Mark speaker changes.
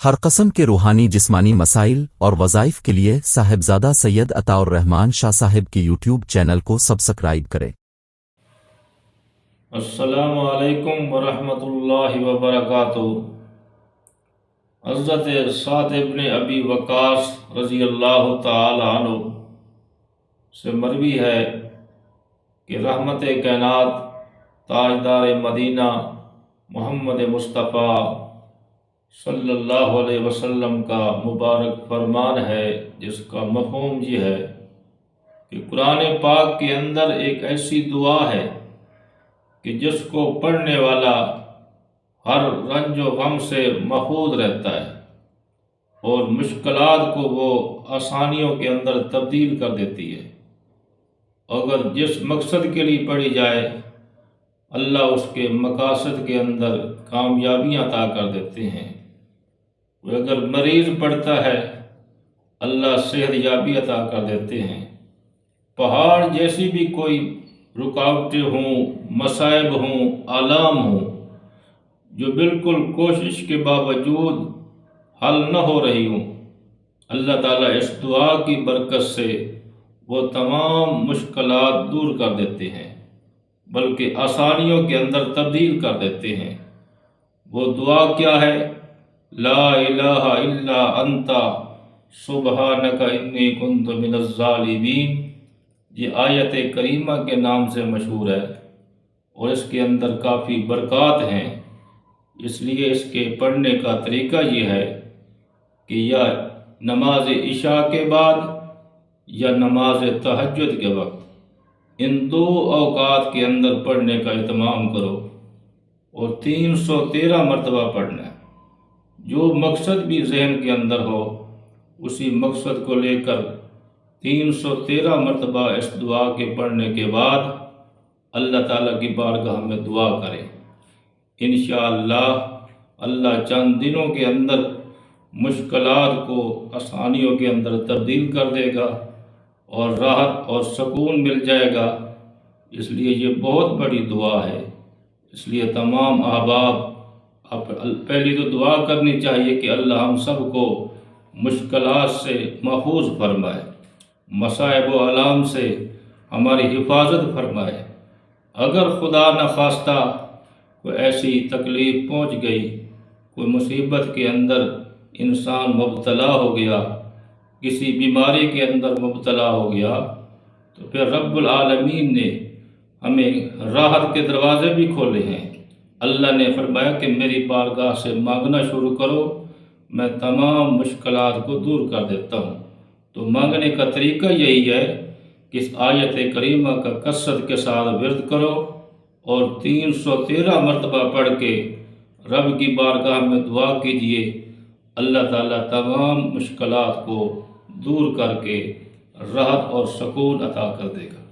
Speaker 1: ہر قسم کے روحانی جسمانی مسائل اور وظائف کے لیے صاحبزادہ سید عطا الرحمن شاہ صاحب کی یوٹیوب چینل کو سبسکرائب کریں۔
Speaker 2: السلام علیکم ورحمۃ اللہ وبرکاتہ۔ حضرت سعد ابن ابی وقاص رضی اللہ تعالی عنہ سے مروی ہے کہ رحمت کائنات تاجدار مدینہ محمد مصطفیٰ صلی اللہ علیہ وسلم کا مبارک فرمان ہے، جس کا مفہوم یہ ہے کہ قرآن پاک کے اندر ایک ایسی دعا ہے کہ جس کو پڑھنے والا ہر رنج و غم سے محفوظ رہتا ہے اور مشکلات کو وہ آسانیوں کے اندر تبدیل کر دیتی ہے۔ اگر جس مقصد کے لیے پڑھی جائے، اللہ اس کے مقاصد کے اندر کامیابیاں عطا کر دیتے ہیں۔ اگر مریض پڑتا ہے، اللہ صحت یابی عطا کر دیتے ہیں۔ پہاڑ جیسی بھی کوئی رکاوٹیں ہوں، مصائب ہوں، آلام ہوں، جو بالکل کوشش کے باوجود حل نہ ہو رہی ہوں، اللہ تعالیٰ اس دعا کی برکت سے وہ تمام مشکلات دور کر دیتے ہیں، بلکہ آسانیوں کے اندر تبدیل کر دیتے ہیں۔ وہ دعا کیا ہے؟ لا الہ الا انت سبحانک انی کنت من الظالمین۔ یہ آیت کریمہ کے نام سے مشہور ہے اور اس کے اندر کافی برکات ہیں۔ اس لیے اس کے پڑھنے کا طریقہ یہ ہے کہ یا نماز عشاء کے بعد یا نماز تہجد کے وقت، ان دو اوقات کے اندر پڑھنے کا اہتمام کرو اور 313 مرتبہ پڑھنا ہے۔ جو مقصد بھی ذہن کے اندر ہو، اسی مقصد کو لے کر 313 مرتبہ اس دعا کے پڑھنے کے بعد اللہ تعالیٰ کی بارگاہ میں دعا کریں۔ انشاءاللہ اللہ چند دنوں کے اندر مشکلات کو آسانیوں کے اندر تبدیل کر دے گا اور راحت اور سکون مل جائے گا۔ اس لیے یہ بہت بڑی دعا ہے۔ اس لیے تمام احباب پہلی تو دعا کرنی چاہیے کہ اللہ ہم سب کو مشکلات سے محفوظ فرمائے، مصائب و آلام سے ہماری حفاظت فرمائے۔ اگر خدا نخواستہ کوئی ایسی تکلیف پہنچ گئی، کوئی مصیبت کے اندر انسان مبتلا ہو گیا، کسی بیماری کے اندر مبتلا ہو گیا، تو پھر رب العالمین نے ہمیں راحت کے دروازے بھی کھولے ہیں۔ اللہ نے فرمایا کہ میری بارگاہ سے مانگنا شروع کرو، میں تمام مشکلات کو دور کر دیتا ہوں۔ تو مانگنے کا طریقہ یہی ہے کہ اس آیت کریمہ کا کثرت کے ساتھ ورد کرو اور 313 مرتبہ پڑھ کے رب کی بارگاہ میں دعا کیجئے۔ اللہ تعالیٰ تمام مشکلات کو دور کر کے راحت اور سکون عطا کر دے گا۔